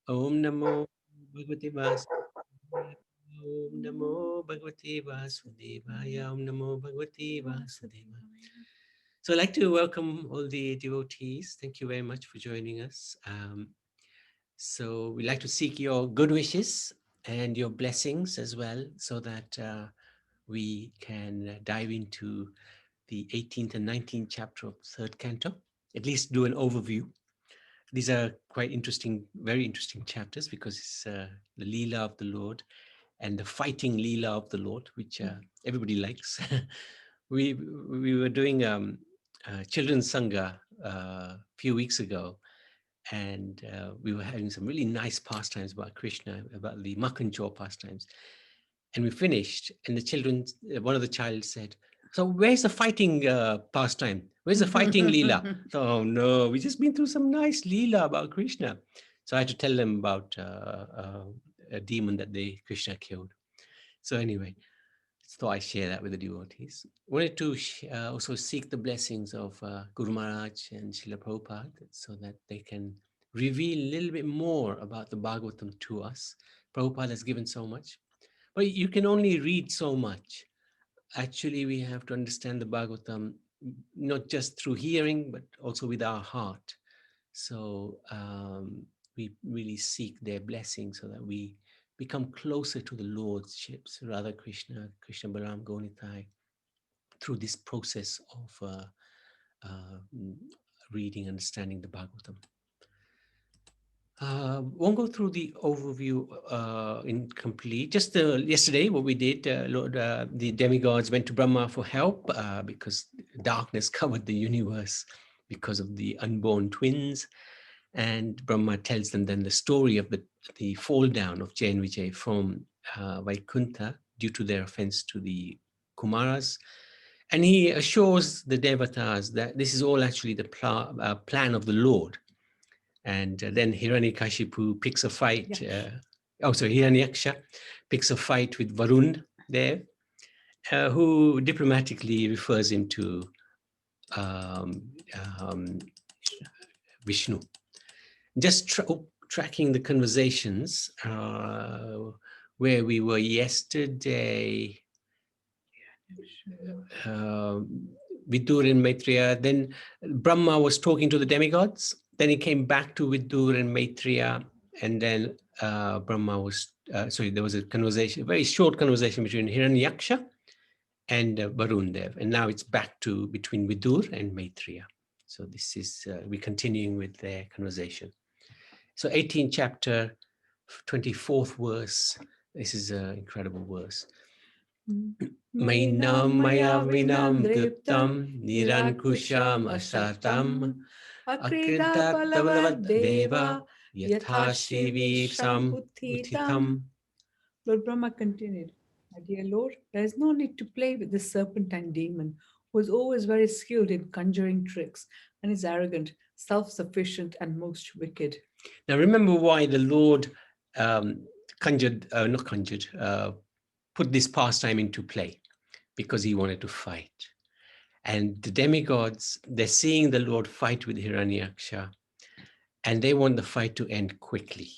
Om Namo Bhagavate Vasudevaya. Om Namo Bhagavate Vasudevaya. Om Namo Bhagavate Vasudevaya. So I'd like to welcome all the devotees. Thank you very much for joining us. So we'd like to seek your good wishes and your blessings as well, so that we can dive into the 18th and 19th chapter of third canto, at least do an overview. These are quite interesting, very interesting chapters, because it's the Leela of the Lord and the fighting Leela of the Lord, which everybody likes. we were doing children's Sangha a few weeks ago, and we were having some really nice pastimes about Krishna, about the Makanchor pastimes. And we finished, and the children, one of the child said, "So where's the fighting pastime? Where's the fighting Leela?" Oh no, we just been through some nice Leela about Krishna. So I had to tell them about a demon that Krishna killed. So anyway, so I share that with the devotees. Wanted to also seek the blessings of Guru Maharaj and Srila Prabhupada, so that they can reveal a little bit more about the Bhagavatam to us. Prabhupada has given so much, but you can only read so much. Actually, we have to understand the Bhagavatam not just through hearing, but also with our heart. So we really seek their blessing, so that we become closer to the Lordships, Radha Krishna, Krishna Balaram Gaunitai, through this process of reading, understanding the Bhagavatam. Won't go through the overview in complete. Just yesterday, what we did, Lord, the demigods went to Brahma for help because darkness covered the universe because of the unborn twins. And Brahma tells them then the story of the fall down of Jai and Vijay from Vaikuntha due to their offense to the Kumaras. And he assures the Devatas that this is all actually the plan of the Lord. And then Hiranyakashipu picks a fight. Hiranyaksha picks a fight with Varun there, who diplomatically refers him to Vishnu. Just tracking the conversations where we were yesterday, Vidur and Maitreya. Then Brahma was talking to the demigods. Then he came back to Vidur and Maitreya, and then Brahma was, there was a conversation, a very short conversation between Hiranyaksha and Varun Dev. And now it's back to between Vidur and Maitreya. So this is, we're continuing with their conversation. So 18th chapter, 24th verse. This is an incredible verse. Mainam maya vinam driptam nirankusham asatam akrita palavat deva yathashivi samuthitam. Lord Brahma continued, "My dear Lord, there is no need to play with this serpentine demon, who is always very skilled in conjuring tricks and is arrogant, self-sufficient, and most wicked." Now remember why the Lord put this pastime into play, because he wanted to fight. And the demigods, they're seeing the Lord fight with Hiranyaksha, and they want the fight to end quickly.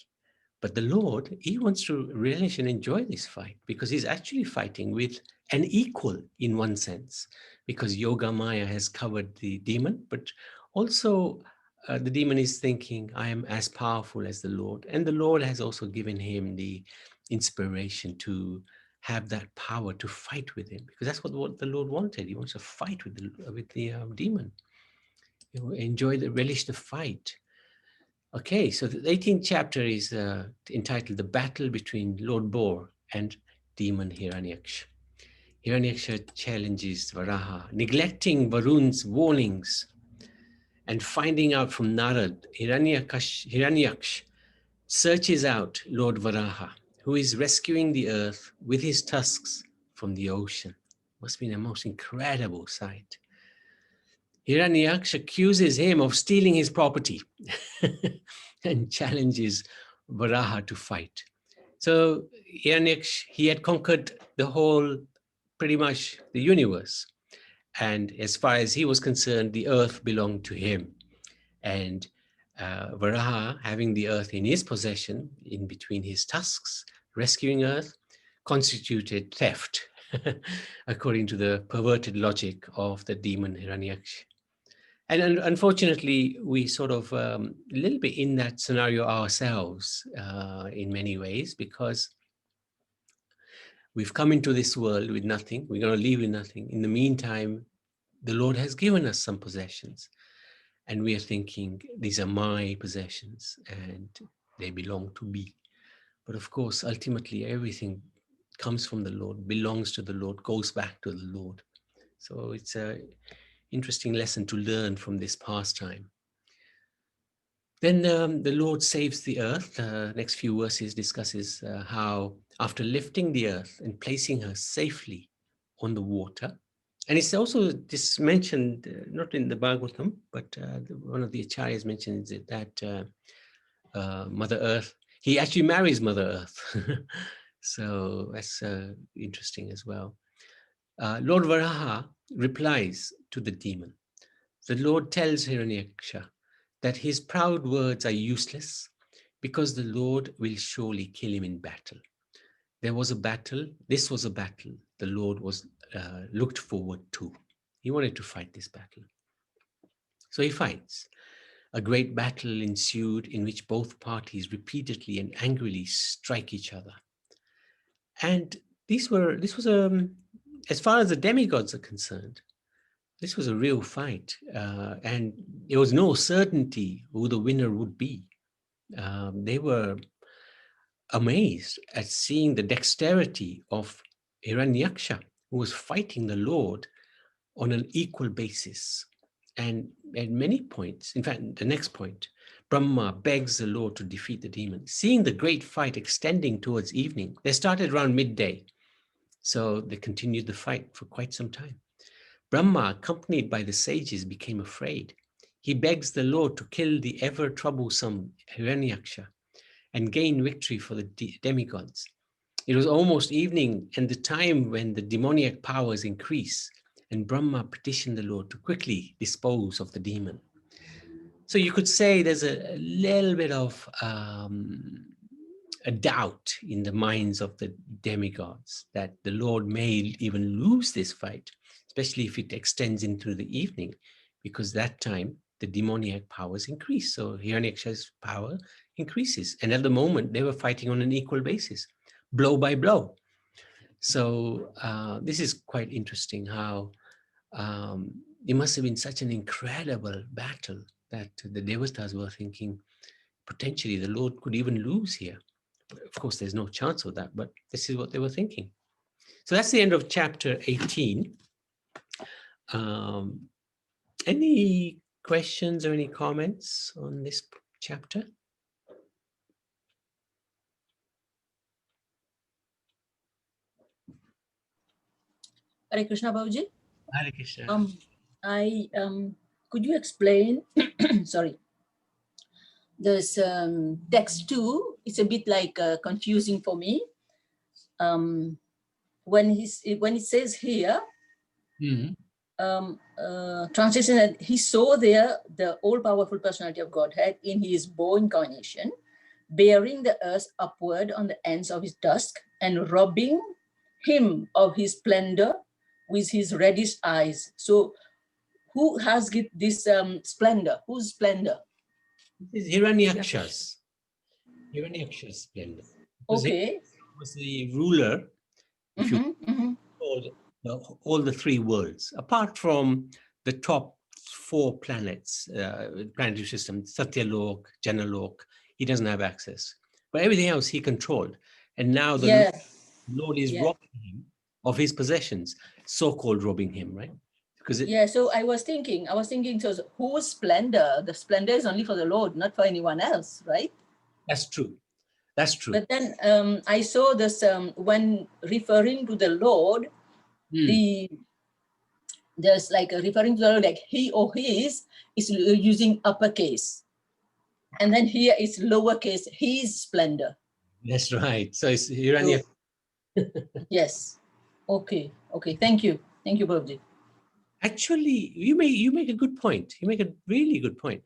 But the Lord, he wants to relish and enjoy this fight, because he's actually fighting with an equal in one sense, because Yoga Maya has covered the demon, but also the demon is thinking, I am as powerful as the Lord. And the Lord has also given him the inspiration to have that power to fight with him, because that's what the Lord wanted. He wants to fight with the demon. Enjoy relish the fight. Okay, so the 18th chapter is entitled The Battle Between Lord Boar and Demon Hiranyaksha. Hiranyaksha challenges Varaha, neglecting Varun's warnings and finding out from Narad. Hiranyaksha searches out Lord Varaha, who is rescuing the earth with his tusks from the ocean. Must be the most incredible sight. Hiranyaksha accuses him of stealing his property and challenges Varaha to fight. So Hiranyaksha, he had conquered the whole, pretty much the universe. And as far as he was concerned, the earth belonged to him. And Varaha, having the earth in his possession, in between his tusks, rescuing earth, constituted theft, according to the perverted logic of the demon Hiranyaksha. And unfortunately, we sort of a little bit in that scenario ourselves in many ways, because we've come into this world with nothing. We're going to leave with nothing. In the meantime, the Lord has given us some possessions, and we are thinking, these are my possessions and they belong to me. But of course, ultimately, everything comes from the Lord, belongs to the Lord, goes back to the Lord. So it's an interesting lesson to learn from this pastime. Then the Lord saves the earth. The next few verses discusses how, after lifting the earth and placing her safely on the water, and it's also this mentioned, not in the Bhagavatam, but one of the acharyas mentions it, that Mother Earth, he actually marries Mother Earth. So that's interesting as well. Lord Varaha replies to the demon. The Lord tells Hiranyaksha that his proud words are useless because the Lord will surely kill him in battle. There was a battle. This was a battle the Lord was looked forward to. He wanted to fight this battle. So he fights. A great battle ensued in which both parties repeatedly and angrily strike each other. And this was as far as the demigods are concerned, this was a real fight, and there was no certainty who the winner would be. They were amazed at seeing the dexterity of Hiranyaksha, who was fighting the Lord on an equal basis. And at many points, in fact, the next point, Brahma begs the Lord to defeat the demon. Seeing the great fight extending towards evening, they started around midday. So they continued the fight for quite some time. Brahma, accompanied by the sages, became afraid. He begs the Lord to kill the ever troublesome Hiranyaksha and gain victory for the demigods. It was almost evening and the time when the demoniac powers increase, and Brahma petitioned the Lord to quickly dispose of the demon. So you could say there's a little bit of a doubt in the minds of the demigods that the Lord may even lose this fight, especially if it extends into the evening, because that time the demoniac powers increase. So Hiranyaksha's power increases. And at the moment, they were fighting on an equal basis, blow by blow. So this is quite interesting how it must have been such an incredible battle that the Devatas were thinking, potentially the Lord could even lose here. Of course, there's no chance of that, but this is what they were thinking. So that's the end of chapter 18. Any questions or any comments on this chapter? Hare Krishna, Babuji. Hare Krishna. Could you explain, sorry, this text 2, it's a bit like confusing for me. When it says here, translation that he saw there the all-powerful personality of Godhead in his bow incarnation, bearing the earth upward on the ends of his tusk and robbing him of his splendor with his reddish eyes. So who has this splendor? Whose splendor? This is Hiranyaksha's. Hiranyaksha's splendor. Okay. He was the ruler, if you all the three worlds, apart from the top 4 planets, planetary system, Satyalok, Janalok, he doesn't have access. But everything else he controlled. And now the Lord is robbing him of his possessions, so-called robbing him, right? Because so I was thinking, so whose splendor? The splendor is only for the Lord, not for anyone else, right? That's true. That's true. But then I saw this when referring to the Lord, there's like referring to the Lord, like he or his is using uppercase. And then here is lowercase, his splendor. That's right. So it's Hiranyaksha. Yes. Okay. Thank you. Thank you, Babuji. Actually, you make a good point. You make a really good point.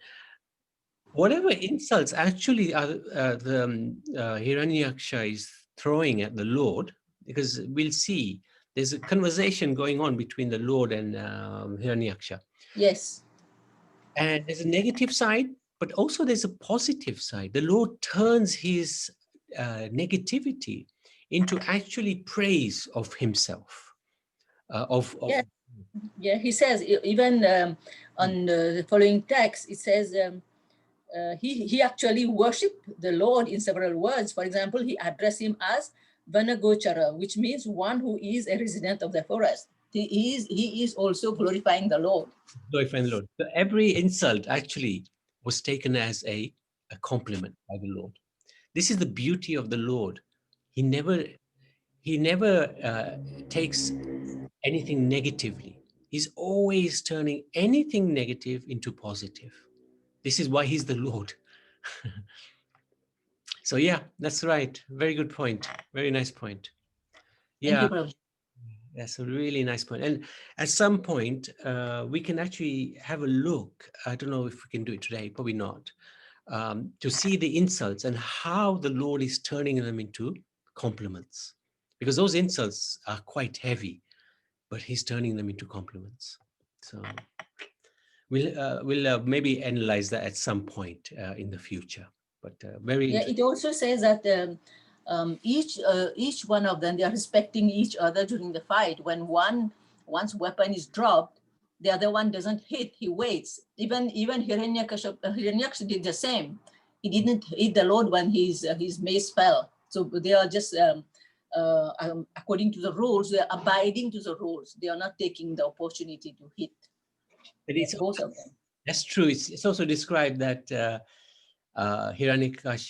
whatever insults actually the Hiranyaksha is throwing at the Lord, because we'll see there's a conversation going on between the Lord and Hiranyaksha. Yes. And there's a negative side, but also there's a positive side. The Lord turns his negativity into actually praise of himself. Yeah. Yeah, he says, even on the following text, it says he actually worshipped the Lord in several words. For example, he addressed him as Vanagochara, which means one who is a resident of the forest. He is also glorifying the Lord. Glorifying the Lord. So every insult actually was taken as a compliment by the Lord. This is the beauty of the Lord. He never takes anything negatively. He's always turning anything negative into positive. This is why he's the Lord. So yeah, that's right. Very good point. Very nice point. Thank Yeah, you, Prabhu. that's a really nice point. And at some point, we can actually have a look. I don't know if we can do it today, probably not, to see the insults and how the Lord is turning them into compliments. Because those insults are quite heavy, but he's turning them into compliments. So we'll maybe analyze that at some point in the future. But very Yeah, interesting. it also says that each one of them, they are respecting each other during the fight. When one's weapon is dropped, the other one doesn't hit. He waits. Even Hiranyaksha did the same. He didn't hit the Lord when his mace fell. So they are just according to the rules. They are abiding to the rules. They are not taking the opportunity to hit. But it's Both of them. That's true. It's also described that Hiranyaksha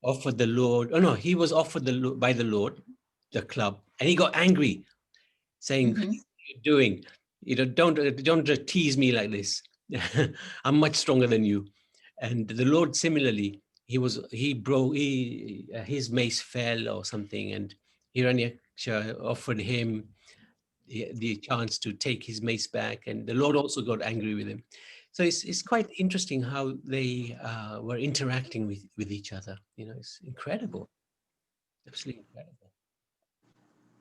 offered the Lord. Oh no, he was offered by the Lord the club, and he got angry, saying, "What are you doing? Don't tease me like this. I'm much stronger than you." And the Lord similarly, his mace fell or something, and Hiranyaksha offered him the chance to take his mace back, and the Lord also got angry with him. So it's quite interesting how they were interacting with each other. It's incredible, absolutely incredible.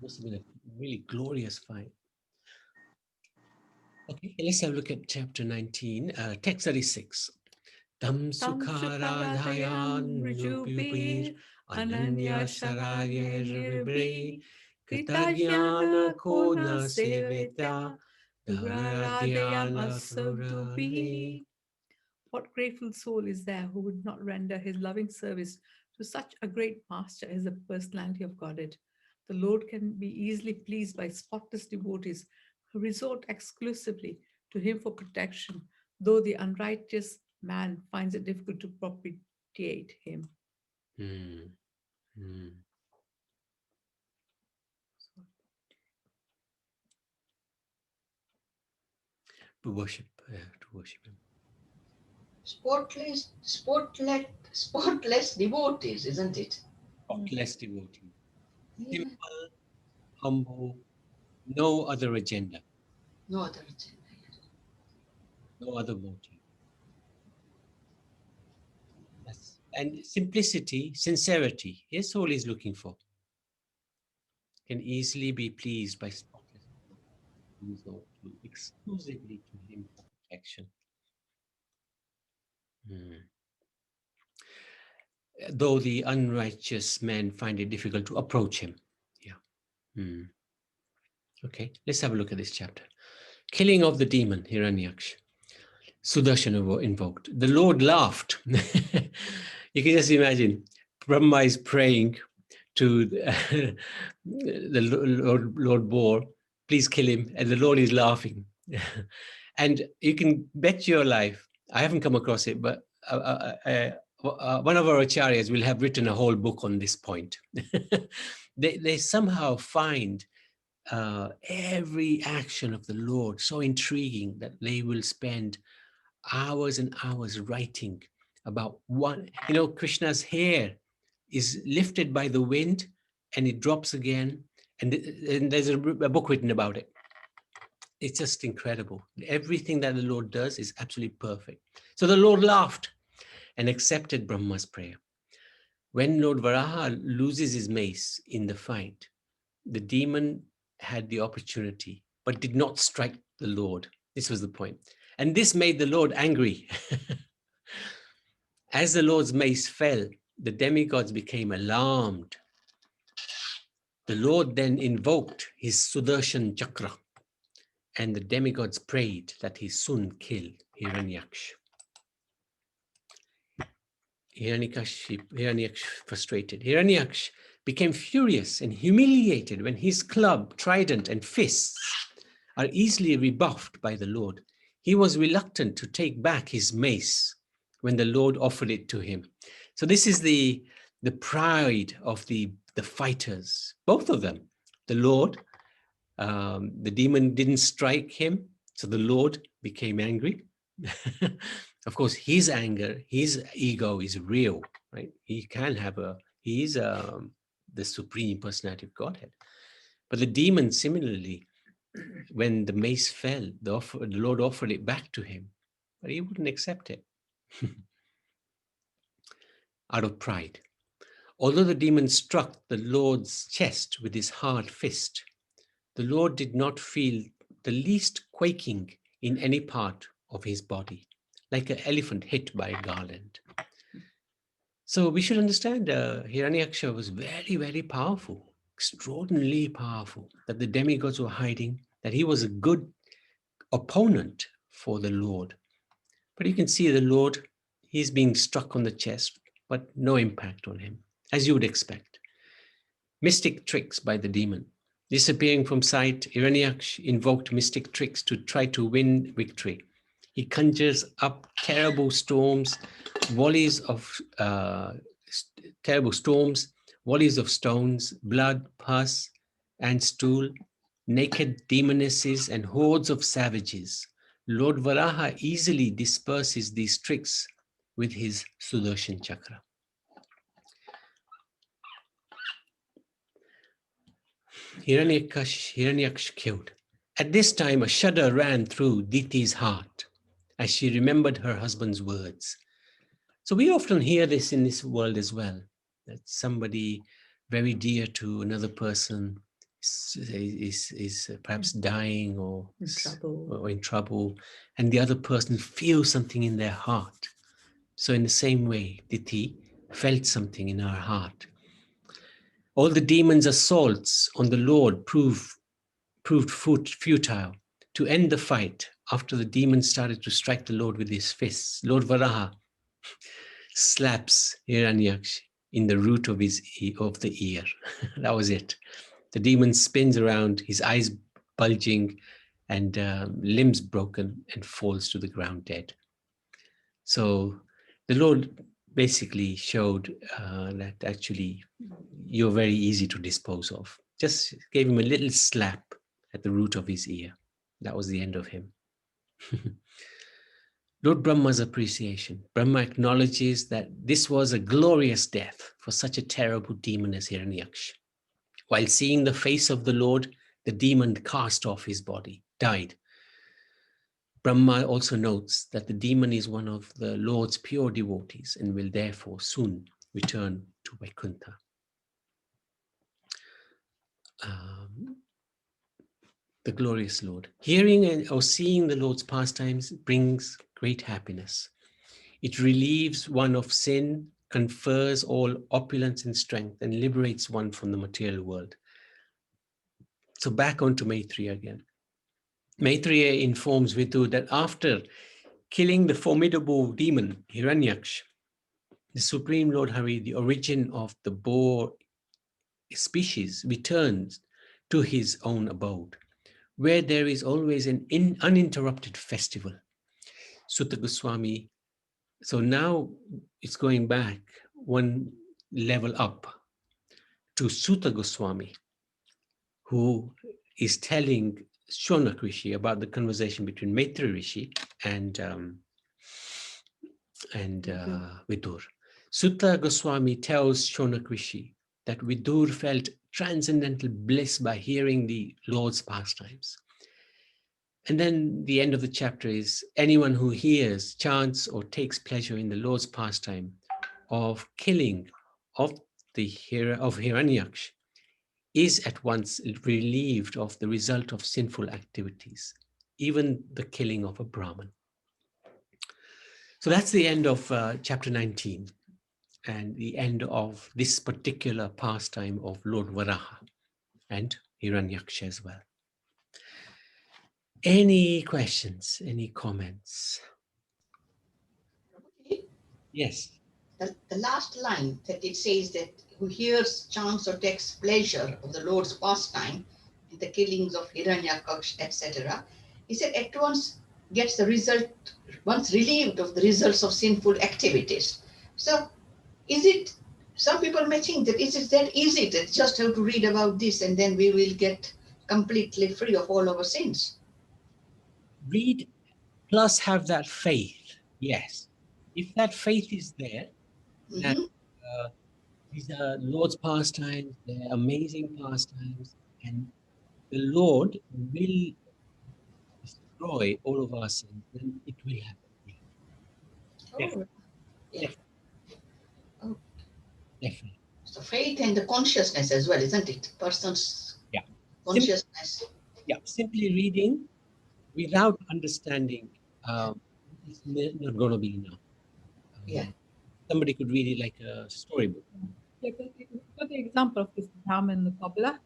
Must have been a really glorious fight. Okay, let's have a look at chapter 19, text 36. Tam sukharadhayan rujubir ananya saraya rivri kritajnana kona seveta Duradayam dharadhyana asavdubi. What grateful soul is there who would not render his loving service to such a great master as the personality of Godhead? The Lord can be easily pleased by spotless devotees who resort exclusively to him for protection, though the unrighteous man finds it difficult to propitiate him. Hmm. Hmm. To worship him. Spotless devotees, isn't it? Spotless devotee. Yeah. Simple, humble, no other agenda, No other agenda. no other motive. And simplicity, sincerity, that's all he's looking for. Can easily be pleased by spotless who resort to exclusively to him for protection. Though the unrighteous men find it difficult to approach him. Yeah. Okay, let's have a look at this chapter. Killing of the demon, Hiranyaksha. Sudarshana invoked. The Lord laughed. You can just imagine Brahma is praying to the Lord Boar, please kill him, and the Lord is laughing. And you can bet your life, I haven't come across it, but one of our acharyas will have written a whole book on this point. They somehow find every action of the Lord so intriguing that they will spend hours and hours writing about one. Krishna's hair is lifted by the wind and it drops again. And there's a book written about it. It's just incredible. Everything that the Lord does is absolutely perfect. So the Lord laughed and accepted Brahma's prayer. When Lord Varaha loses his mace in the fight, the demon had the opportunity, but did not strike the Lord. This was the point. And this made the Lord angry. As the Lord's mace fell, the demigods became alarmed. The Lord then invoked his Sudarshan Chakra, and the demigods prayed that he soon kill Hiranyaksha. Hiranyaksha frustrated. Hiranyaksha became furious and humiliated when his club, trident, and fists are easily rebuffed by the Lord. He was reluctant to take back his mace when the Lord offered it to him. So this is the pride of the fighters, both of them. The Lord, the demon didn't strike him, so the Lord became angry. Of course, his anger, his ego is real, right? He can have he's the supreme personality of Godhead. But the demon, similarly, when the mace fell, the Lord offered it back to him, but he wouldn't accept it out of pride. Although the demon struck the Lord's chest with his hard fist, the Lord did not feel the least quaking in any part of his body, like an elephant hit by a garland. So we should understand Hiranyaksha was very, very powerful, extraordinarily powerful, that the demigods were hiding, that he was a good opponent for the Lord. But you can see the Lord, he's being struck on the chest, but no impact on him, as you would expect. Mystic tricks by the demon. Disappearing from sight, Hiranyaksha invoked mystic tricks to try to win victory. He conjures up terrible storms, volleys of volleys of stones, blood, pus, and stool, naked demonesses, and hordes of savages. Lord Varaha easily disperses these tricks with his Sudarshan Chakra. Hiranyaksha killed. At this time, a shudder ran through Diti's heart as she remembered her husband's words. So we often hear this in this world as well, that somebody very dear to another person is perhaps dying or in trouble, and the other person feels something in their heart. So in the same way, Diti felt something in her heart. All the demons' assaults on the Lord proved futile. To end the fight, after the demon started to strike the Lord with his fists, Lord Varaha slaps Hiranyaksha in the root of the ear. That was it. The demon spins around, his eyes bulging, and limbs broken, and falls to the ground dead. So the Lord basically showed that actually you're very easy to dispose of. Just gave him a little slap at the root of his ear. That was the end of him. Lord Brahma's appreciation. Brahma acknowledges that this was a glorious death for such a terrible demon as Hiranyaksha. While seeing the face of the Lord, the demon cast off his body, died. Brahma also notes that the demon is one of the Lord's pure devotees and will therefore soon return to Vaikuntha. The glorious Lord. Hearing or seeing the Lord's pastimes brings great happiness. It relieves one of sin, confers all opulence and strength, and liberates one from the material world. So back onto Maitreya again. Maitreya informs Vidu that after killing the formidable demon Hiranyaksha, the Supreme Lord Hari, the origin of the boar species, returns to his own abode, where there is always an uninterrupted festival. Sutta Goswami, so now it's going back one level up to Sutta Goswami, who is telling Shonak Rishi about the conversation between Maitreya Rishi and Vidur. Sutta Goswami tells Shonak Rishi that Vidur felt transcendental bliss by hearing the Lord's pastimes. And then the end of the chapter is, anyone who hears, chants, or takes pleasure in the Lord's pastime of killing of Hiranyaksh is at once relieved of the result of sinful activities, even the killing of a Brahmin. So that's the end of chapter 19 and the end of this particular pastime of Lord Varaha and Hiranyaksha as well. Any questions, any comments? Yes. The last line that it says that who hears, chants, or takes pleasure of the Lord's pastime in the killings of Hiranyaksh, etc., he said at once gets the result, once relieved of the results of sinful activities. So is it, some people may think that is it that easy that just have to read about this and then we will get completely free of all our sins? Read plus have that faith. Yes. If that faith is there, that these are Lord's pastimes, they're amazing pastimes, and the Lord will destroy all of our sins, then it will happen. Oh, yeah. Definitely. Oh. Definitely. So faith and the consciousness as well, isn't it? Person's consciousness. Simply reading without understanding is not going to be enough. Yeah. Somebody could read it like a storybook. For the example of this Brahmin, the cobbler,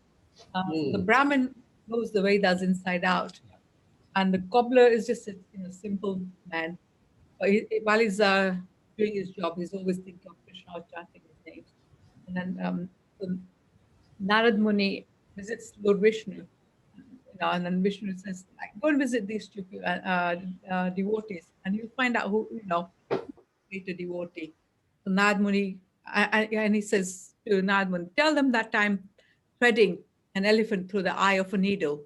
the Brahmin knows the Vedas inside out, and the cobbler is just a simple man. But while he's doing his job, he's always thinking of Krishna or chanting his names. And then so Narad Muni visits Lord Vishnu, and then Vishnu says, like, go and visit these two devotees, and you'll find out who, greater devotee. So Narad Muni, and he says to Narad Muni, tell them that I'm threading an elephant through the eye of a needle.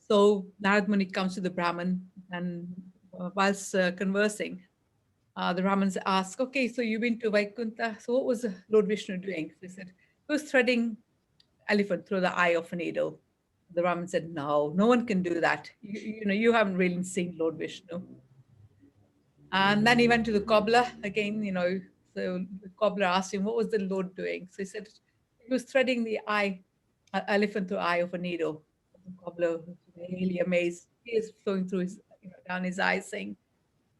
So Narad Muni comes to the Brahmin, and whilst conversing, the Brahmins ask, okay, so you've been to Vaikuntha, so what was Lord Vishnu doing? So he said, he was threading elephant through the eye of a needle. The Brahmin said, no one can do that. You haven't really seen Lord Vishnu. And then he went to the cobbler again, so the cobbler asked him, what was the Lord doing? So he said, he was threading the elephant through the eye of a needle. The cobbler was really amazed. Tears flowing through down his eyes, saying,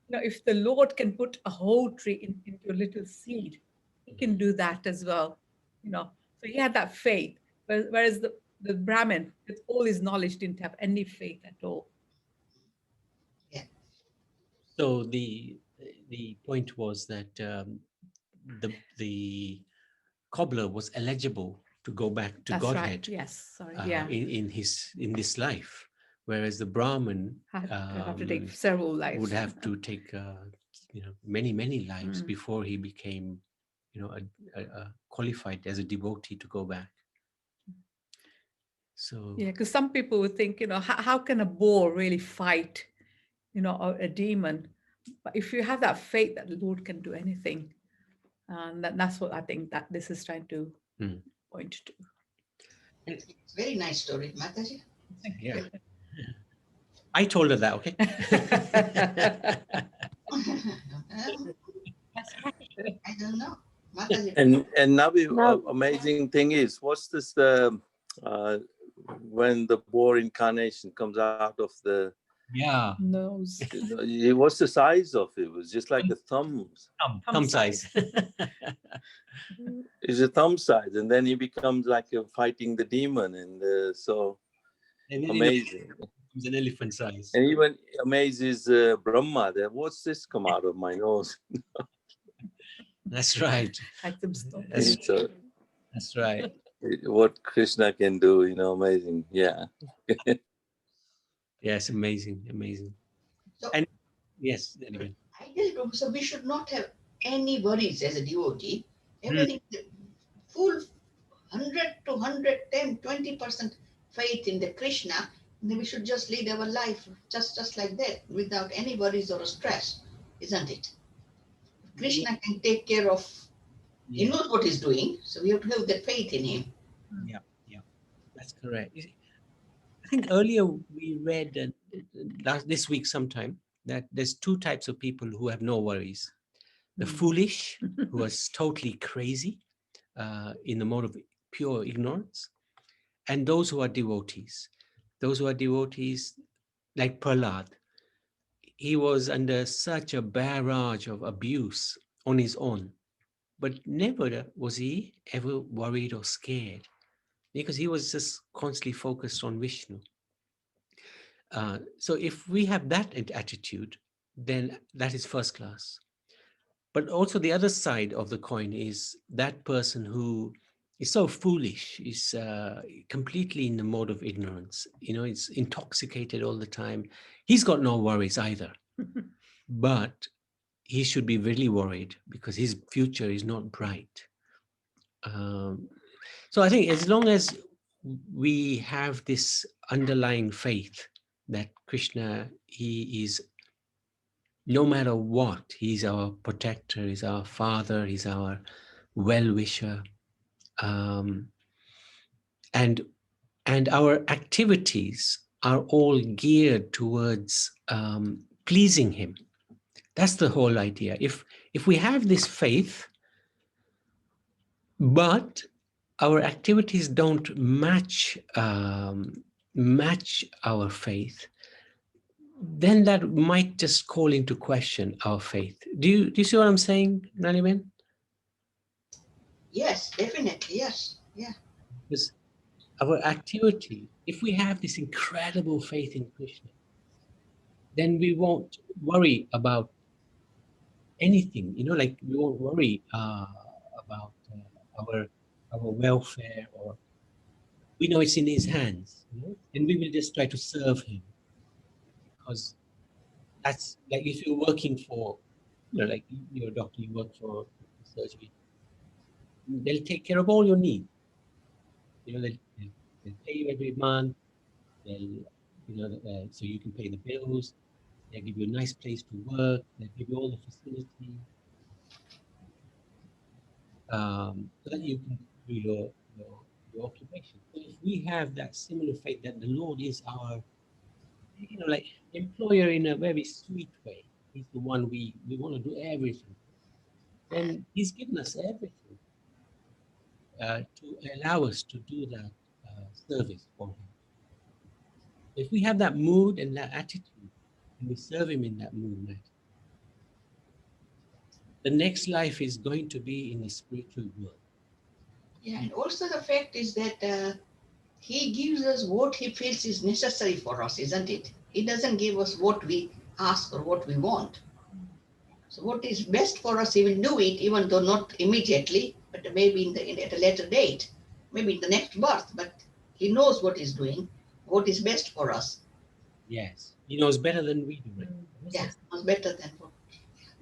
if the Lord can put a whole tree into a little seed, he can do that as well. So he had that faith, whereas the Brahmin, with all his knowledge, didn't have any faith at all. Yeah. So the point was that the cobbler was eligible to go back to That's Godhead. Right. Yes. Sorry. Yeah. In this life, whereas the Brahmin have to take several lives. would have to take many lives before he became qualified as a devotee to go back. So yeah, because some people would think, how can a boar really fight, a demon? But if you have that faith that the Lord can do anything, and that's what I think that this is trying to point to. It's a very nice story, Mataji. Yeah. I told her that, okay? I don't know. Mataji. And now, amazing thing is, what's this? When the boar incarnation comes out of the nose, what's the size of it? It was just like a thumb size. It's a thumb size, and then he becomes like fighting the demon, and so amazing. It's an elephant size, and even amazes Brahma. That what's this come out of my nose? That's right. That's right. What Krishna can do, amazing. Yeah. Yes, amazing. So, and yes, anyway. So we should not have any worries as a devotee. Everything, full 100 to 110, 20% faith in the Krishna, and then we should just lead our life just like that, without any worries or stress, isn't it? Krishna can take care of, he knows what he's doing, so we have to have that faith in him. Yeah, that's correct. think earlier we read this week sometime that there's two types of people who have no worries. The foolish, who are totally crazy in the mode of pure ignorance, and those who are devotees. Those who are devotees, like Prahlad, he was under such a barrage of abuse on his own, but never was he ever worried or scared, because he was just constantly focused on Vishnu. So if we have that attitude, then that is first class. But also the other side of the coin is that person who is so foolish, is completely in the mode of ignorance, is intoxicated all the time. He's got no worries either. But he should be really worried because his future is not bright. So I think as long as we have this underlying faith that Krishna, he is, no matter what, he's our protector, he's our father, he's our well-wisher, and our activities are all geared towards pleasing him. That's the whole idea. If we have this faith, but our activities don't match our faith, then that might just call into question our faith. Do you see what I'm saying, Naliben? Yes, definitely. Yes. Yeah. Because our activity, if we have this incredible faith in Krishna, then we won't worry about anything. Like we won't worry about our welfare, or we know it's in his hands, and we will just try to serve him, because that's like if you're working for, like you're a doctor, you work for surgery, they'll take care of all your needs. They'll pay you every month. They'll, so you can pay the bills. They'll give you a nice place to work. They'll give you all the facilities, so that you can do your occupation. So if we have that similar faith that the Lord is our, like employer in a very sweet way, he's the one we want to do everything, then he's given us everything to allow us to do that service for him. If we have that mood and that attitude, and we serve him in that mood and attitude, the next life is going to be in the spiritual world. Yeah, and also the fact is that he gives us what he feels is necessary for us, isn't it? He doesn't give us what we ask or what we want. So what is best for us, he will do it, even though not immediately, but maybe at a later date, maybe in the next birth. But he knows what he's doing, what is best for us. Yes, he knows better than we do. Right? Yeah, knows better than what.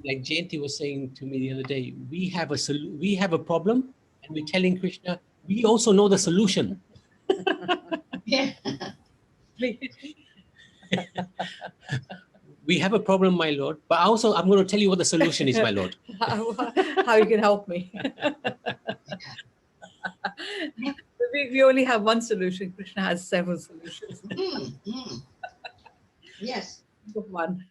Like Jayanti was saying to me the other day, we have a problem, and we're telling Krishna, we also know the solution. Yeah. We have a problem, my Lord, but also I'm going to tell you what the solution is, my Lord. How you can help me. We only have one solution. Krishna has several solutions. Yes. One.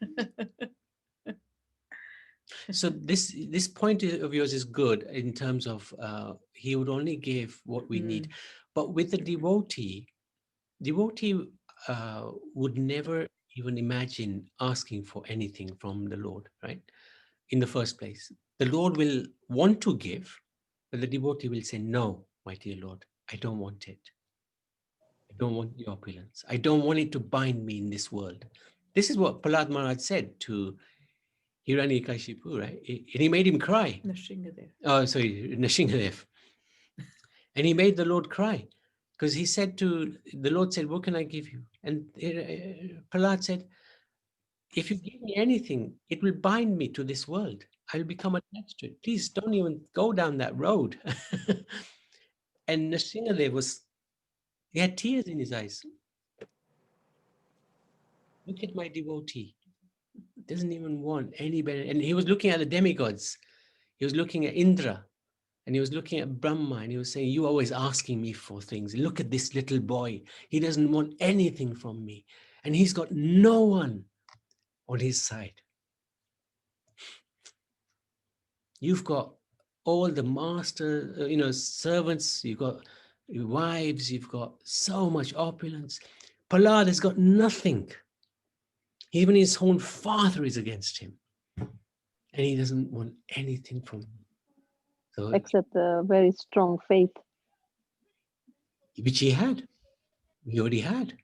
So this point of yours is good in terms of he would only give what we need. But with the devotee would never even imagine asking for anything from the Lord, right? In the first place, the Lord will want to give, but the devotee will say, no, my dear Lord, I don't want it. I don't want the opulence. I don't want it to bind me in this world. This is what Prahlad Maharaj said to Hiranyakashipu, right? And he made him cry. Nrsingadev. Oh, sorry, Nrsingadev. And he made the Lord cry, because he said the Lord said, what can I give you? And Prahlad said, if you give me anything, it will bind me to this world. I'll become attached to it. Please don't even go down that road. And Nrsingadev he had tears in his eyes. Look at my devotee. Doesn't even want any better. And he was looking at the demigods. He was looking at Indra. And he was looking at Brahma and he was saying, "You always asking me for things. Look at this little boy. He doesn't want anything from me. And he's got no one on his side. You've got all the master, servants, you've got wives, you've got so much opulence. Prahlad has got nothing. Even his own father is against him. And he doesn't want anything from him." So, Except a very strong faith. which he had. He already had.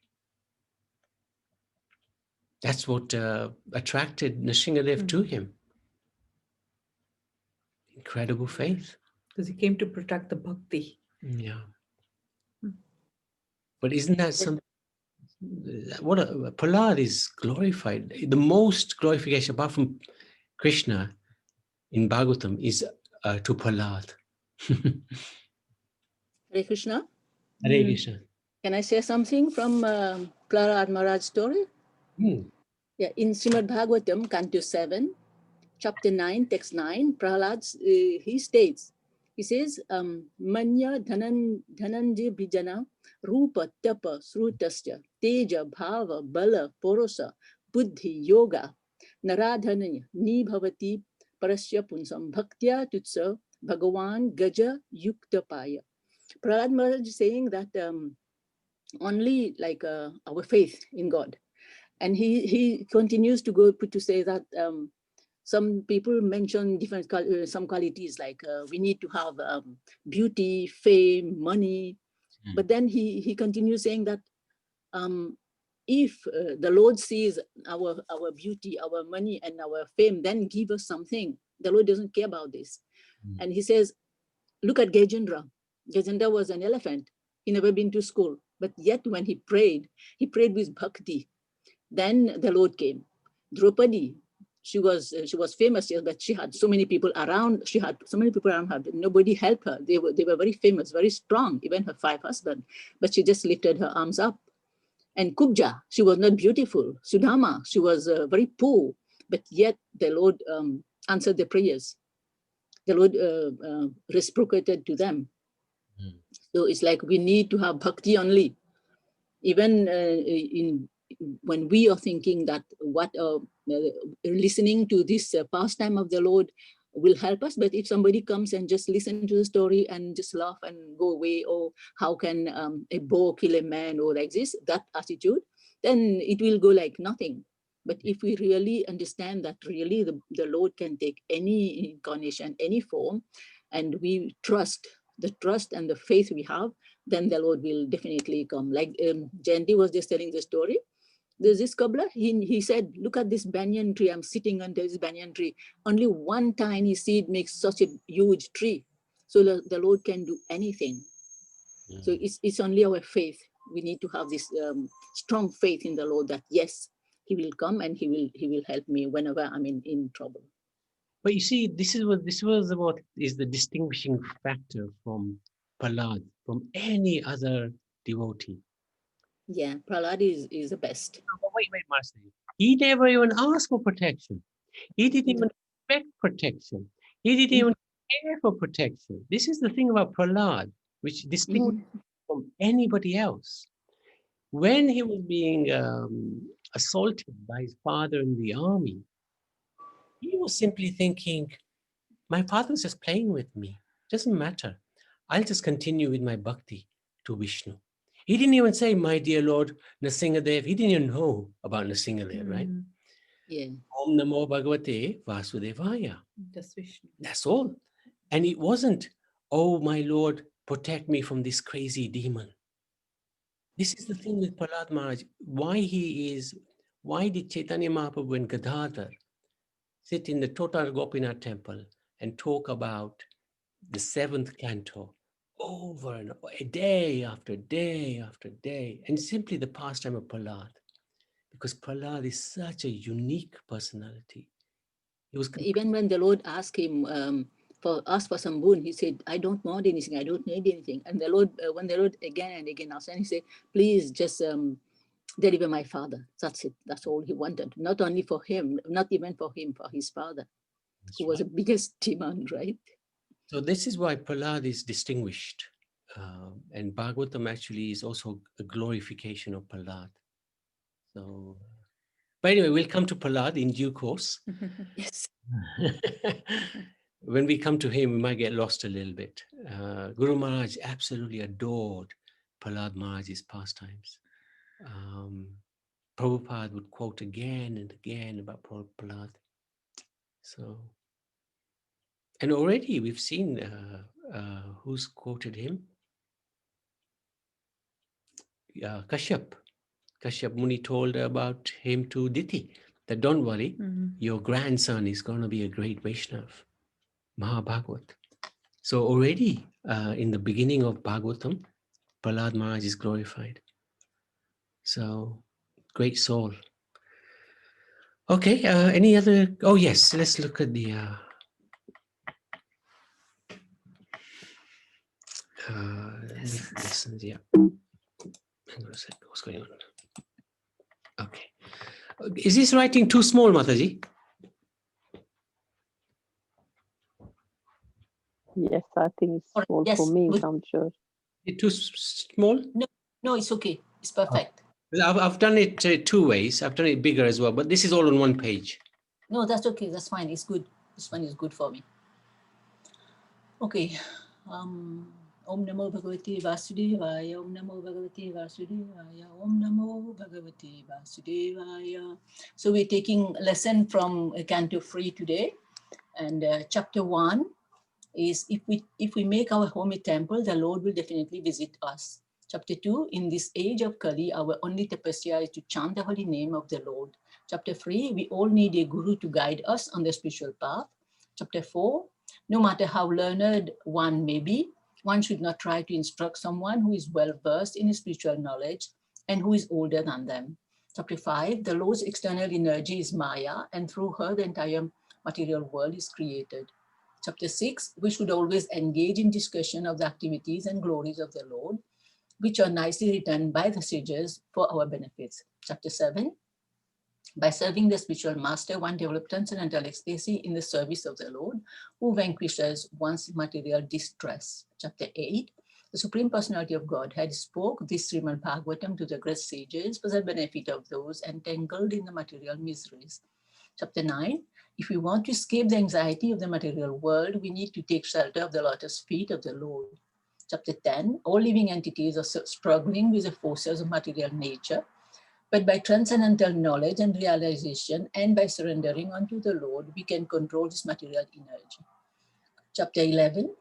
That's what attracted Nrsingadev to him. Incredible faith. Because he came to protect the bhakti. Yeah. But isn't that something? What Prahlad is glorified. The most glorification, apart from Krishna in Bhagavatam, is to Prahlad. Hare Krishna. Hare Krishna. Can I say something from Prahlad Maharaj's story? Yeah, in Srimad Bhagavatam, Canto 7, chapter 9, text 9, Prahlad, he states, he says, Manya dhananje bijana rupa tapa srutasya teja bhava bala porosa buddhi yoga naradhananya nibhavati parasya punsam bhaktya tutsa bhagavan gaja yuktapaya. Prahlad Maharaj is saying that only like our faith in God. And he continues to go to say that some people mention different some qualities like we need to have beauty, fame, money. But then he continues saying that if the Lord sees our beauty, our money, and our fame, then give us something. The Lord doesn't care about this. And he says, look at Gajendra. Gajendra was an elephant. He never been to school. But yet when he prayed with bhakti. Then the Lord came. Draupadi, she was famous, yes, but she had so many people around. She had so many people around her, but nobody helped her. They were very famous, very strong, even her 5 husbands. But she just lifted her arms up. And Kubja, she was not beautiful. Sudama, she was very poor, but yet the Lord answered the prayers. The Lord reciprocated to them. So it's like we need to have bhakti only. Even when we are thinking that listening to this pastime of the Lord will help us, but if somebody comes and just listen to the story and just laugh and go away, or how can a boar kill a man, or like this, that attitude, then it will go like nothing. But if we really understand that really the Lord can take any incarnation, any form, and we trust, the trust and the faith we have, then the Lord will definitely come. Like Jayanti was just telling the story. There's this cobbler, he said, look at this banyan tree, I'm sitting under this banyan tree. Only one tiny seed makes such a huge tree. So the Lord can do anything. So it's only our faith. We need to have this strong faith in the Lord that yes, he will come and he will help me whenever I'm in trouble. But you see, this is what is the distinguishing factor from Prahlad, from any other devotee. Yeah, Prahlad is the best. Oh, wait, Master. He never even asked for protection. He didn't even expect protection. He didn't even care for protection. This is the thing about Prahlad, which distinguishes from anybody else. When he was being assaulted by his father in the army, he was simply thinking, my father's just playing with me. Doesn't matter. I'll just continue with my bhakti to Vishnu. He didn't even say, my dear Lord Nrsingadev. He didn't even know about Nrsingadev, right? Yeah. Om Namo Bhagavate Vasudevaya. That's Vishnu. That's all. And it wasn't, oh, my Lord, protect me from this crazy demon. This is the thing with Prahlad Maharaj. Why did Chaitanya Mahaprabhu and Gadadhar sit in the Total Gopinath temple and talk about the 7th canto over and over, day after day after day, and simply the pastime of Prahlad? Because Prahlad is such a unique personality. He was even when the Lord asked him for some boon, he said, I don't want anything, I don't need anything. And the Lord, when the Lord again and again asked, and he said, please just deliver my father. That's it. That's all he wanted. Not only for him, not even for him, for his father, who was the biggest demand, right? So this is why Prahlad is distinguished. And Bhagavatam actually is also a glorification of Prahlad. So, but anyway, we'll come to Prahlad in due course. Yes. When we come to him, we might get lost a little bit. Guru Maharaj absolutely adored Prahlad Maharaj's pastimes. Prabhupada would quote again and again about Prahlad. So, and already we've seen who's quoted him. Kashyap. Kashyap Muni told about him to Diti, that don't worry, your grandson is going to be a great Vaishnav, Mahabhagavat. So already in the beginning of Bhagavatam, Prahlad Maharaj is glorified. So great soul. Okay, any other? Oh yes, let's look at the lessons. Yeah. Hang on a sec. What's going on? Okay. Is this writing too small, Mataji? Yes, I think it's small Yes, for me, good. I'm sure. Is it too small? No, it's okay. It's perfect. I've done it two ways. I've done it bigger as well, but this is all on one page. No, that's okay. That's fine. It's good. This one is good for me. Okay. Om Namo Bhagavate Vasudevaya. Om Namo Bhagavate Vasudevaya. Om Namo Bhagavate Vasudevaya. So we're taking a lesson from Canto 3 today. And chapter 1 is if we make our home a temple, the Lord will definitely visit us. Chapter 2, in this age of Kali, our only tapasya is to chant the holy name of the Lord. Chapter 3, we all need a guru to guide us on the spiritual path. Chapter 4, no matter how learned one may be, one should not try to instruct someone who is well versed in spiritual knowledge and who is older than them. Chapter 5, the Lord's external energy is Maya, and through her the entire material world is created. Chapter 6, we should always engage in discussion of the activities and glories of the Lord, which are nicely written by the sages for our benefits. Chapter 7, by serving the spiritual master, one develops transcendental ecstasy in the service of the Lord, who vanquishes one's material distress. Chapter 8, the Supreme Personality of Godhead spoke this Srimad Bhagavatam to the great sages for the benefit of those entangled in the material miseries. Chapter 9, if we want to escape the anxiety of the material world, we need to take shelter of the lotus feet of the Lord. Chapter 10, all living entities are struggling with the forces of material nature, but by transcendental knowledge and realization and by surrendering unto the Lord, we can control this material energy. Chapter 11,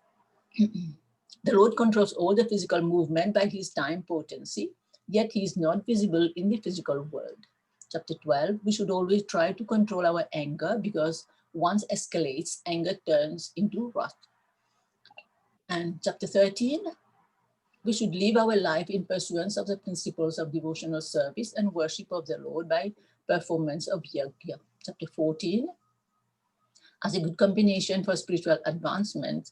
the Lord controls all the physical movement by his time potency, yet he is not visible in the physical world. Chapter 12, we should always try to control our anger because once escalates, anger turns into wrath. And chapter 13, we should live our life in pursuance of the principles of devotional service and worship of the Lord by performance of yajna. Chapter 14, as a good combination for spiritual advancement,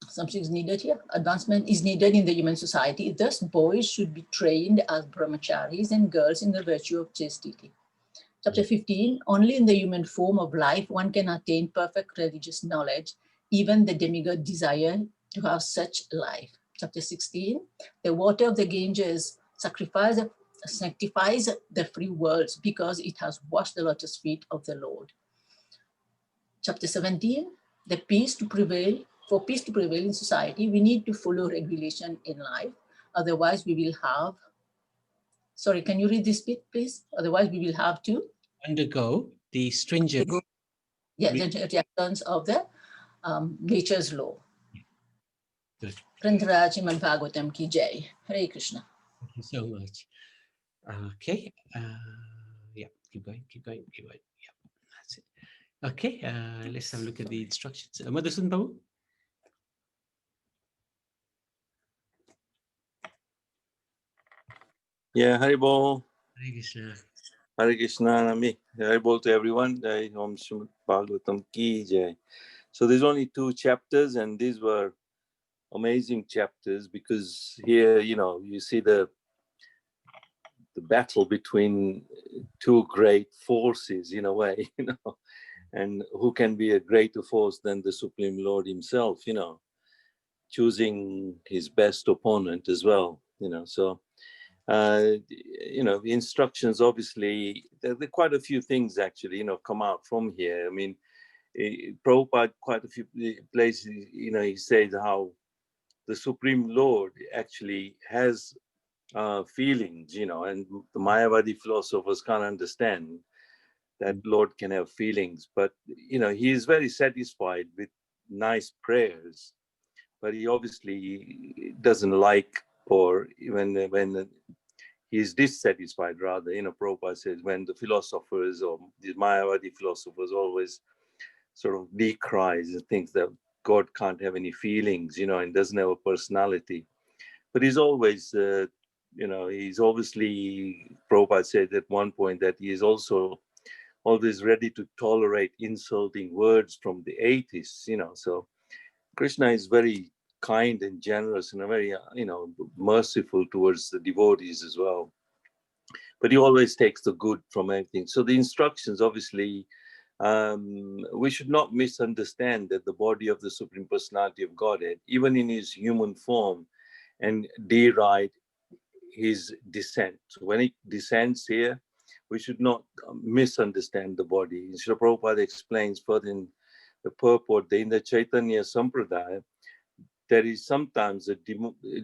something is needed here. Advancement is needed in the human society. Thus, boys should be trained as brahmacharis and girls in the virtue of chastity. Chapter 15, only in the human form of life one can attain perfect religious knowledge. Even the demigod desire to have such life. Chapter 16, the water of the Ganges sanctifies the free worlds because it has washed the lotus feet of the Lord. Chapter 17, for peace to prevail in society, we need to follow regulation in life. Otherwise, we will have, sorry, can you read this bit, please? Otherwise, we will have to undergo the stringent the reactions of the nature's law. Good. Prantaraj Srimad Bhagavatam ki jai. Hare Krishna. Thank you so much. Okay. Yeah, keep going. Yeah, that's it. Okay, let's have a look at the instructions. Madhusudan Babu? Yeah, Haribol. Hare Krishna. Hare Krishna, Nami. Haribol to everyone. Jai Om Srimad Bhagavatam Ki Jai. So there's only 2 chapters, and these were amazing chapters because here, you see the battle between 2 great forces in a way, And who can be a greater force than the Supreme Lord himself, choosing his best opponent as well, So, the instructions, obviously, there are quite a few things actually, come out from here. I mean, Prabhupada, quite a few places, he says how the Supreme Lord actually has feelings, and the Mayavadi philosophers can't understand that Lord can have feelings, but he is very satisfied with nice prayers, but he obviously doesn't like, or when he's dissatisfied, rather, Prabhupada says, when the philosophers or the Mayavadi philosophers always sort of decries and thinks that God can't have any feelings, and doesn't have a personality. But he's always, he's obviously, Prabhupada said at one point that he is also always ready to tolerate insulting words from the atheists, So Krishna is very kind and generous and very, merciful towards the devotees as well. But he always takes the good from everything. So the instructions, obviously, we should not misunderstand that the body of the Supreme Personality of Godhead, even in his human form, and deride his descent. So when he descends here, we should not misunderstand the body. Srila Prabhupada explains further in the purport that in the Chaitanya Sampradaya, there is sometimes a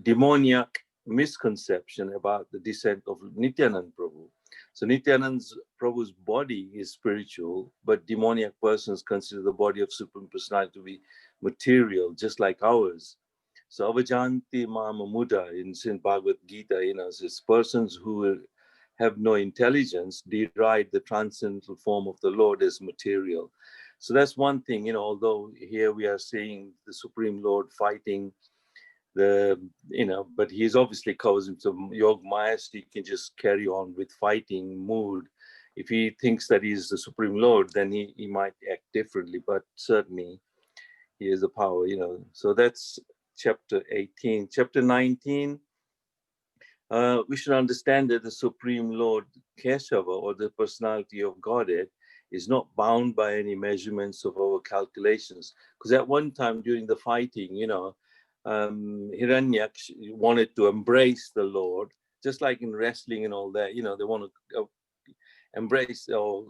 demoniac misconception about the descent of Nityanand Prabhu. So Nityanand Prabhu's body is spiritual, but demoniac persons consider the body of Supreme Personality to be material, just like ours. So Avajanti Mama Muda in Bhagavad Gita, says persons who have no intelligence deride the transcendental form of the Lord as material. So that's one thing, although here we are seeing the Supreme Lord fighting but he's obviously covers him. So Yog Maya, so he can just carry on with fighting mood. If he thinks that he's the Supreme Lord, then he might act differently, but certainly he has the power, So that's chapter 18. Chapter 19, we should understand that the Supreme Lord Keshava, or the personality of Godhead, is not bound by any measurements of our calculations. Because at one time during the fighting, Hiranyaksha wanted to embrace the Lord, just like in wrestling and all that, they want to embrace or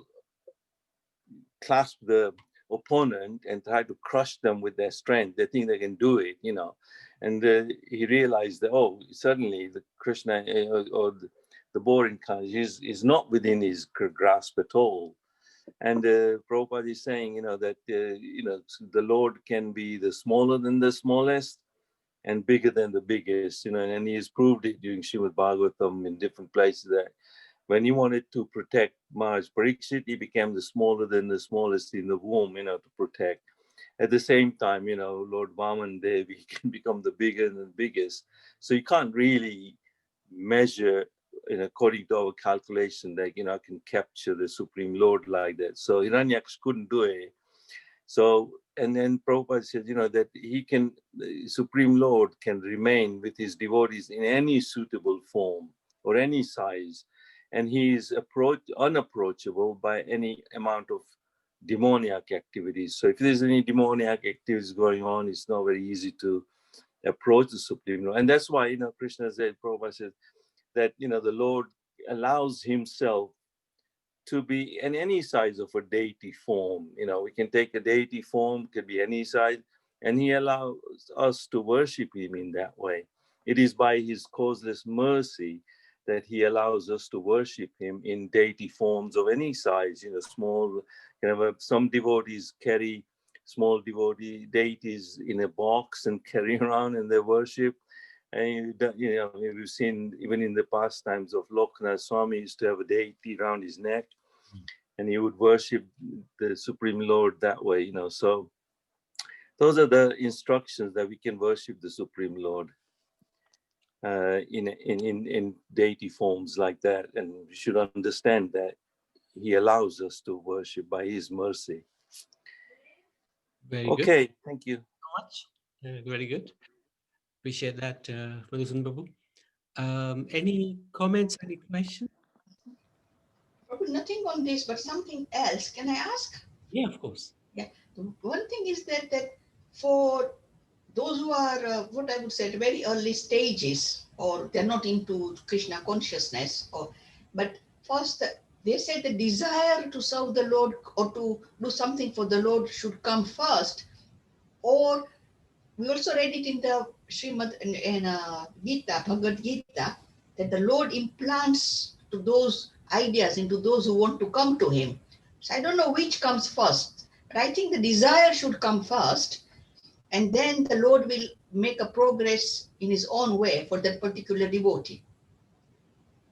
clasp the opponent and try to crush them with their strength. They think they can do it, and he realized that, suddenly the Krishna or the boring is not within his grasp at all. And Prabhupada is saying, that the Lord can be the smaller than the smallest and bigger than the biggest, and he has proved it during Srimad Bhagavatam in different places that when he wanted to protect Maharaj Parikshit, he became the smaller than the smallest in the womb, to protect. At the same time, Lord Vaman Devi can become the bigger than the biggest. So you can't really measure, according to our calculation, that, I can capture the Supreme Lord like that. So Hiranyaksha couldn't do it. So, and then Prabhupada said, that the Supreme Lord can remain with his devotees in any suitable form or any size. And he is unapproachable by any amount of demoniac activities. So if there's any demoniac activities going on, it's not very easy to approach the Supreme Lord. And that's why, Krishna said, Prabhupada said that, the Lord allows himself to be in any size of a deity form. We can take a deity form, could be any size, and he allows us to worship him in that way. It is by his causeless mercy that he allows us to worship him in deity forms of any size, small, some devotees carry small deities in a box and carry around in their worship. And we've seen even in the past times of Loknath Swami used to have a deity around his neck, and he would worship the Supreme Lord that way. So those are the instructions that we can worship the Supreme Lord in deity forms like that, and we should understand that he allows us to worship by his mercy. Very good. Okay, thank you So much. Very good. Appreciate that, Madhusudan Babu. Any comments, any questions? Probably nothing on this, but something else. Can I ask? Yeah, of course. Yeah. The one thing is that for those who are what I would say at very early stages, or they're not into Krishna consciousness, but first they say the desire to serve the Lord or to do something for the Lord should come first. Or we also read it in the Srimad in Gita, Bhagavad Gita, that the Lord implants to those ideas into those who want to come to Him. So I don't know which comes first, but I think the desire should come first, and then the Lord will make a progress in His own way for that particular devotee.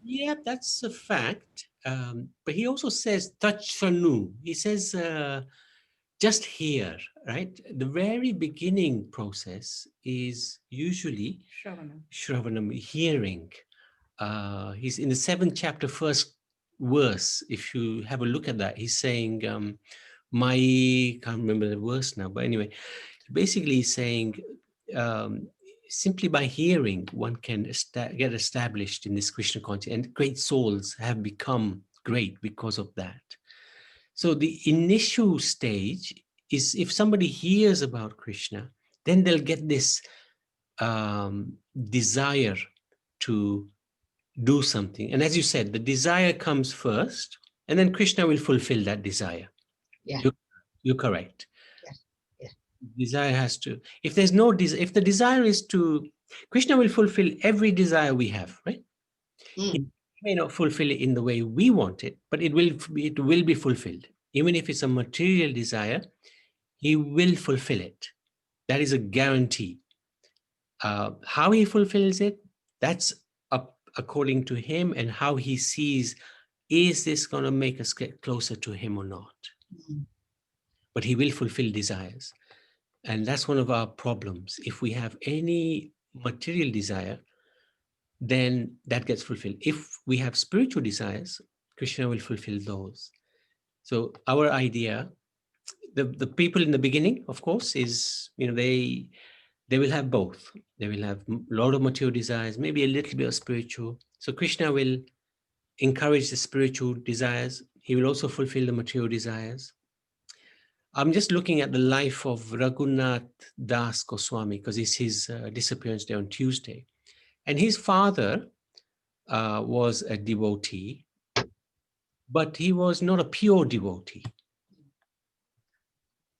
Yeah, that's a fact. But he also says tachanu. He says just here, right? The very beginning process is usually Shravanam. Shravanam, hearing. He's in the 7th chapter, first verse. If you have a look at that, he's saying, can't remember the verse now, but anyway, basically he's saying, simply by hearing, one can get established in this Krishna consciousness, and great souls have become great because of that. So the initial stage is if somebody hears about Krishna, then they'll get this desire to do something. And as you said, the desire comes first, and then Krishna will fulfill that desire. Yeah. You're correct. Yes. Yeah. Desire has to, if there's no desire, if the desire is to, Krishna will fulfill every desire we have, right? He may not fulfill it in the way we want it, but it will be fulfilled. Even if it's a material desire, he will fulfill it. That is a guarantee. How he fulfills it, that's up according to him and how he sees, is this going to make us get closer to him or not? But he will fulfill desires. And that's one of our problems. If we have any material desire, then that gets fulfilled. If we have spiritual desires, Krishna will fulfill those. So our idea, the people in the beginning, of course, is, they will have both. They will have a lot of material desires, maybe a little bit of spiritual. So Krishna will encourage the spiritual desires. He will also fulfill the material desires. I'm just looking at the life of Raghunath Das Goswami, because it's his disappearance day on Tuesday. And his father was a devotee, but he was not a pure devotee.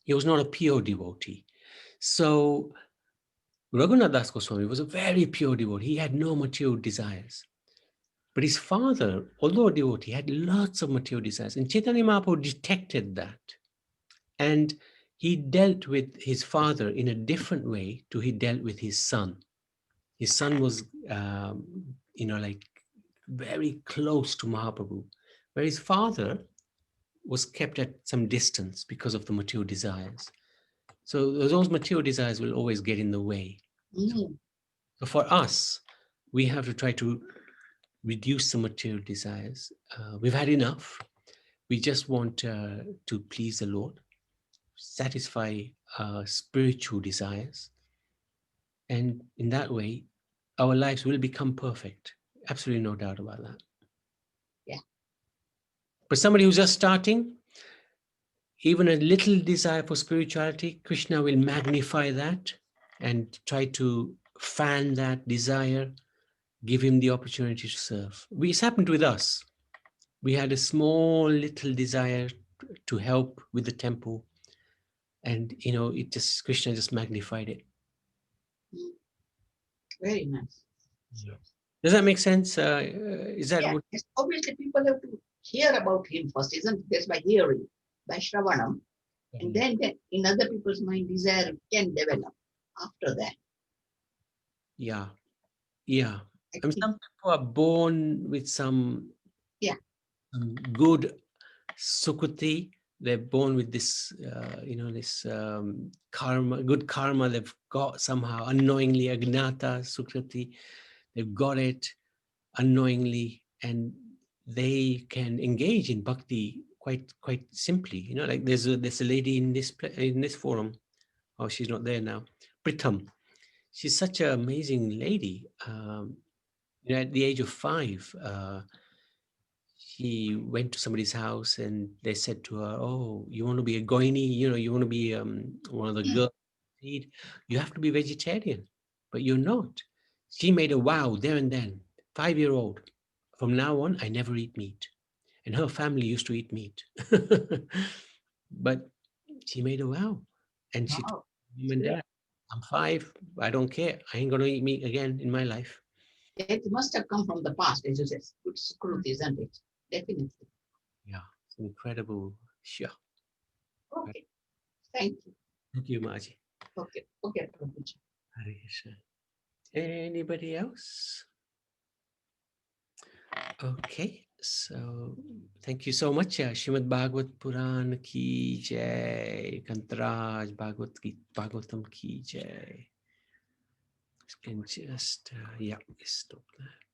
He was not a pure devotee. So Raghunath Das Goswami was a very pure devotee. He had no material desires. But his father, although a devotee, had lots of material desires. And Chaitanya Mahaprabhu detected that. And he dealt with his father in a different way to he dealt with his son. His son was, like very close to Mahaprabhu, where his father was kept at some distance because of the material desires. So those material desires will always get in the way. So for us, we have to try to reduce the material desires. We've had enough. We just want to please the Lord, satisfy spiritual desires. And in that way, our lives will become perfect. Absolutely no doubt about that. Yeah. But somebody who's just starting, even a little desire for spirituality, Krishna will magnify that and try to fan that desire, give him the opportunity to serve. It's happened with us. We had a small little desire to help with the temple, and Krishna just magnified it. Very nice. Yeah. Does that make sense? Is that what? Yes. Obviously, people have to hear about him first, isn't it? That's by hearing, by Shravanam. And then in other people's mind, desire can develop after that. Yeah. And some people are born with some good Sukhuti. They're born with this, this karma, good karma they've got somehow unknowingly, Agnata Sukhuti. They've got it unknowingly, and they can engage in bhakti quite simply. Like there's a lady in this forum. Oh, she's not there now. Pritham. She's such an amazing lady. At the age of 5, she went to somebody's house and they said to her, "Oh, you want to be a goini? You want to be one of the girls? You have to be vegetarian, but you're not." She made a vow there and then, 5-year-old. From now on, I never eat meat. And her family used to eat meat. But she made a vow. And she told mom and dad, "I'm 5. I don't care. I ain't going to eat meat again in my life." It must have come from the past, as you said. Good Skruti, isn't it? Definitely. Yeah, it's incredible. Sure. Okay. Thank you. Thank you, Maji. Okay. Okay, Prabhuji. Hare Krishna. Anybody else? Okay, so thank you so much. Srimad Bhagavat Puran ki jai, Kantaraj Bhagavatam ki jai. You can just, yeah, stop that.